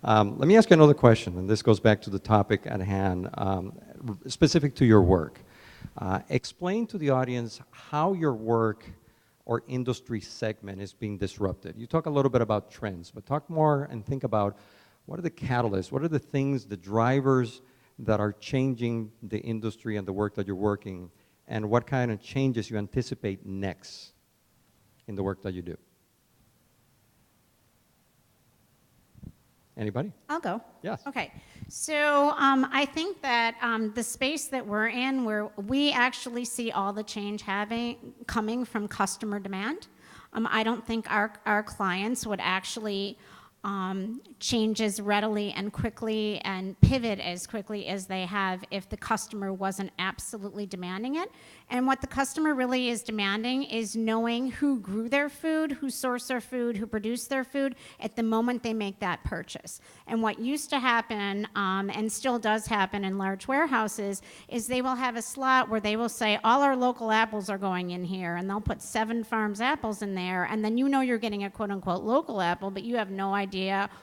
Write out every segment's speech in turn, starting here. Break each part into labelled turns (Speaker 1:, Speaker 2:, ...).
Speaker 1: Let me ask you another question, and this goes back to the topic at hand, specific to your work. Explain to the audience how your work or industry segment is being disrupted. You talk a little bit about trends, but talk more and think about what are the catalysts, what are the things, the drivers that are changing the industry and the work that you're working, and what kind of changes you anticipate next in the work that you do. Anybody?
Speaker 2: I'll go.
Speaker 1: Yes.
Speaker 2: Okay. So I think that the space that we're in, where we actually see all the change coming from customer demand, I don't think our clients would actually change as readily and quickly and pivot as quickly as they have if the customer wasn't absolutely demanding it. And what the customer really is demanding is knowing who grew their food, who sourced their food, who produced their food at the moment they make that purchase. And what used to happen, and still does happen in large warehouses, is they will have a slot where they will say, all our local apples are going in here, and they'll put 7 farms apples in there, and then you know you're getting a quote-unquote local apple, but you have no idea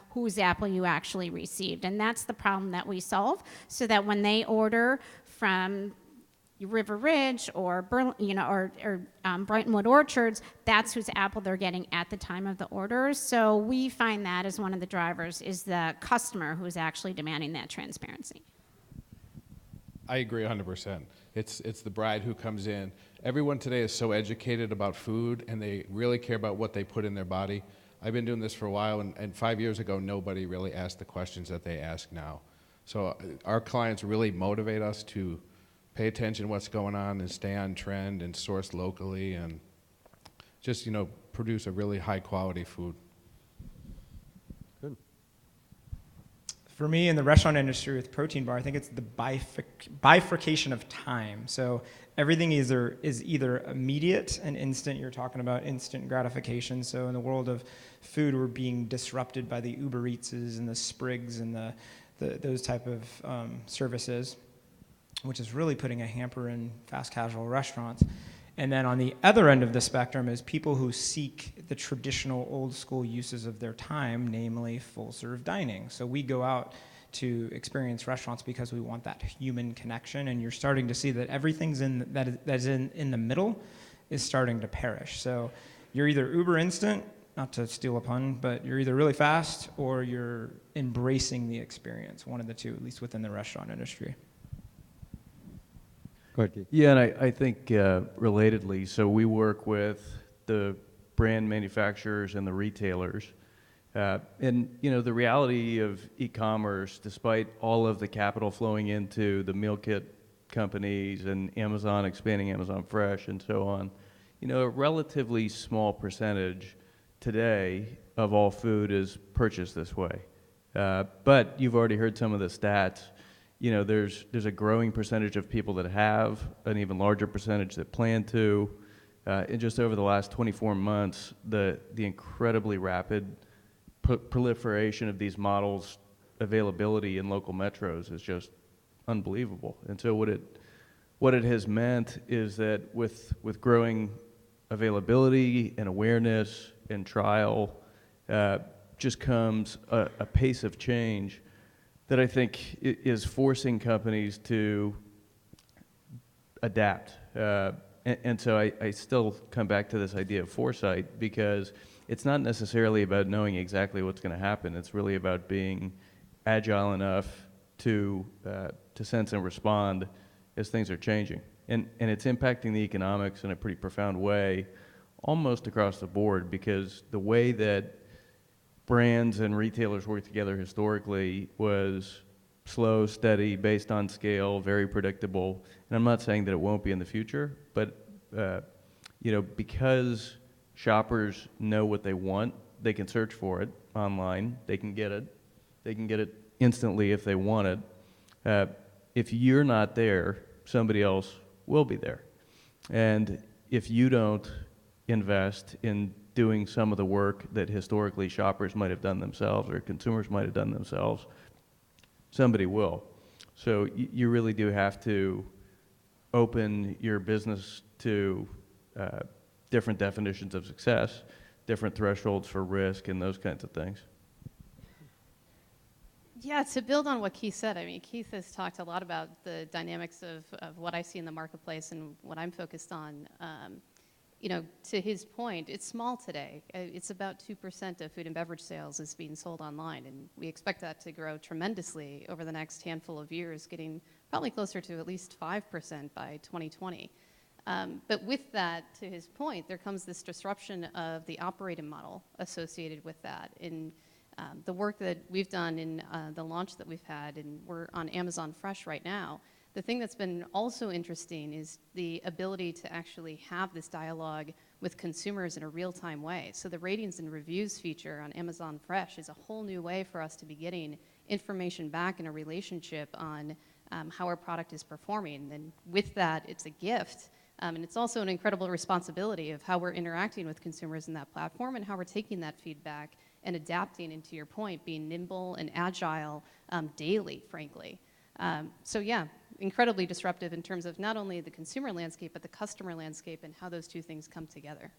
Speaker 2: whose apple you actually received. And that's the problem that we solve, so that when they order from River Ridge or Brightonwood Orchards, that's whose apple they're getting at the time of the order. So we find that as one of the drivers is the customer who's actually demanding that transparency.
Speaker 3: I agree 100%. It's the bride who comes in. Everyone today is so educated about food, and they really care about what they put in their body. I've been doing this for a while, and 5 years ago, nobody really asked the questions that they ask now. So our clients really motivate us to pay attention to what's going on and stay on trend and source locally and just, produce a really high quality food.
Speaker 1: Good.
Speaker 4: For me, in the restaurant industry with Protein Bar, I think it's the bifurcation of time. So everything is either immediate and instant. You're talking about instant gratification. So in the world of food, we're being disrupted by the Uber Eatses and the Sprigs and those type of services, which is really putting a hamper in fast casual restaurants. And then on the other end of the spectrum is people who seek the traditional old school uses of their time, namely full serve dining. So we go out to experience restaurants because we want that human connection, and you're starting to see that everything's that's in the middle is starting to perish. So you're either uber instant, not to steal a pun, but you're either really fast or you're embracing the experience, one of the two, at least within the restaurant industry.
Speaker 1: Go ahead, Keith.
Speaker 5: Yeah, and I think relatedly, so we work with the brand manufacturers and the retailers. And the reality of e-commerce, despite all of the capital flowing into the meal kit companies and Amazon expanding Amazon Fresh and so on, a relatively small percentage today of all food is purchased this way. But you've already heard some of the stats. There's a growing percentage of people that have, an even larger percentage that plan to. And just over the last 24 months, the incredibly rapid proliferation of these models' availability in local metros is just unbelievable. And so what it has meant is that with growing availability and awareness and trial, just comes a pace of change that I think is forcing companies to adapt. And so I still come back to this idea of foresight, because it's not necessarily about knowing exactly what's going to happen. It's really about being agile enough to sense and respond as things are changing. And it's impacting the economics in a pretty profound way, almost across the board, because the way that brands and retailers work together historically was slow, steady, based on scale, very predictable. And I'm not saying that it won't be in the future, but because shoppers know what they want, they can search for it online, they can get it instantly if they want it. If you're not there, somebody else will be there. And if you don't invest in doing some of the work that historically shoppers might have done themselves or consumers might have done themselves, somebody will. So you really do have to open your business to different definitions of success, different thresholds for risk, and those kinds of things.
Speaker 6: Yeah, to build on what Keith said, I mean, Keith has talked a lot about the dynamics of what I see in the marketplace and what I'm focused on. You know, to his point, it's small today. It's about 2% of food and beverage sales is being sold online, and we expect that to grow tremendously over the next handful of years, getting probably closer to at least 5% by 2020. But with that, to his point, there comes this disruption of the operating model associated with that. In the work that we've done in the launch that we've had, and we're on Amazon Fresh right now, the thing that's been also interesting is the ability to actually have this dialogue with consumers in a real-time way. So the ratings and reviews feature on Amazon Fresh is a whole new way for us to be getting information back in a relationship on how our product is performing. And with that, it's a gift. And it's also an incredible responsibility of how we're interacting with consumers in that platform and how we're taking that feedback and adapting, and to your point, being nimble and agile daily, frankly. So yeah, incredibly disruptive in terms of not only the consumer landscape, but the customer landscape and how those two things come together.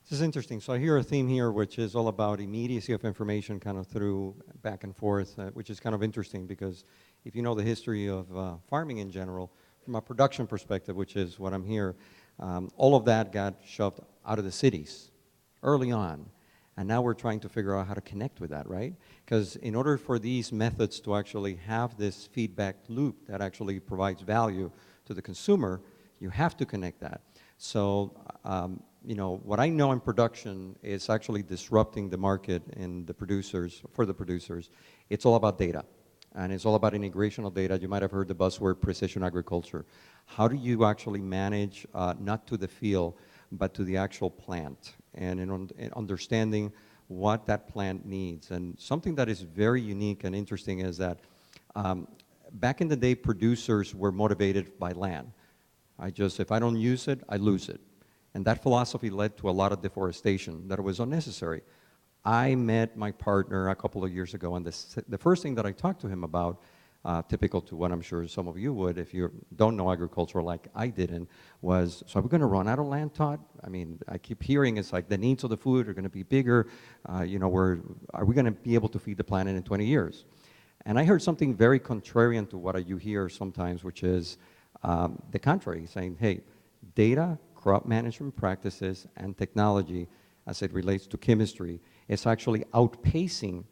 Speaker 1: This is interesting. So I hear a theme here, which is all about immediacy of information kind of through back and forth, which is kind of interesting because if you know the history of farming in general, from a production perspective, which is what I'm here, all of that got shoved out of the cities early on. And now we're trying to figure out how to connect with that, right? Because in order for these methods to actually have this feedback loop that actually provides value to the consumer, you have to connect that. So, you know, what I know in production is actually disrupting the market and the producers, for the producers. It's all about data. And it's all about integration of data. You might have heard the buzzword precision agriculture. How do you actually manage, not to the field, but to the actual plant, and in understanding what that plant needs. And something that is very unique and interesting is that back in the day, producers were motivated by land. If I don't use it, I lose it. And that philosophy led to a lot of deforestation that was unnecessary. I met my partner a couple of years ago, and the first thing that I talked to him about, typical to what I'm sure some of you would if you don't know agriculture like I didn't, was, so are we going to run out of land, Todd? I mean, I keep hearing it's like the needs of the food are going to be bigger. You know, are we going to be able to feed the planet in 20 years? And I heard something very contrarian to what you hear sometimes, which is the contrary, saying, hey, data, crop management practices, and technology as it relates to chemistry is actually outpacing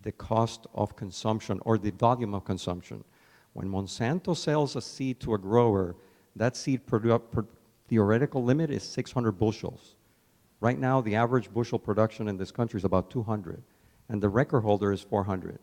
Speaker 1: the cost of consumption or the volume of consumption. When Monsanto sells a seed to a grower, that seed theoretical limit is 600 bushels. Right now, the average bushel production in this country is about 200, and the record holder is 400.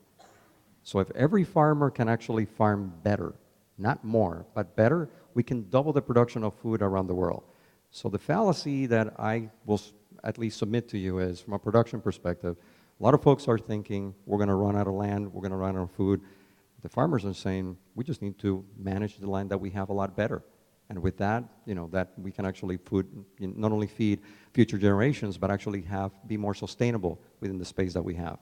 Speaker 1: So if every farmer can actually farm better, not more, but better, we can double the production of food around the world. So the fallacy that I will at least submit to you is, from a production perspective, a lot of folks are thinking, we're going to run out of land, we're going to run out of food. The farmers are saying, we just need to manage the land that we have a lot better. And with that, you know, that we can actually not only feed future generations, but actually be more sustainable within the space that we have.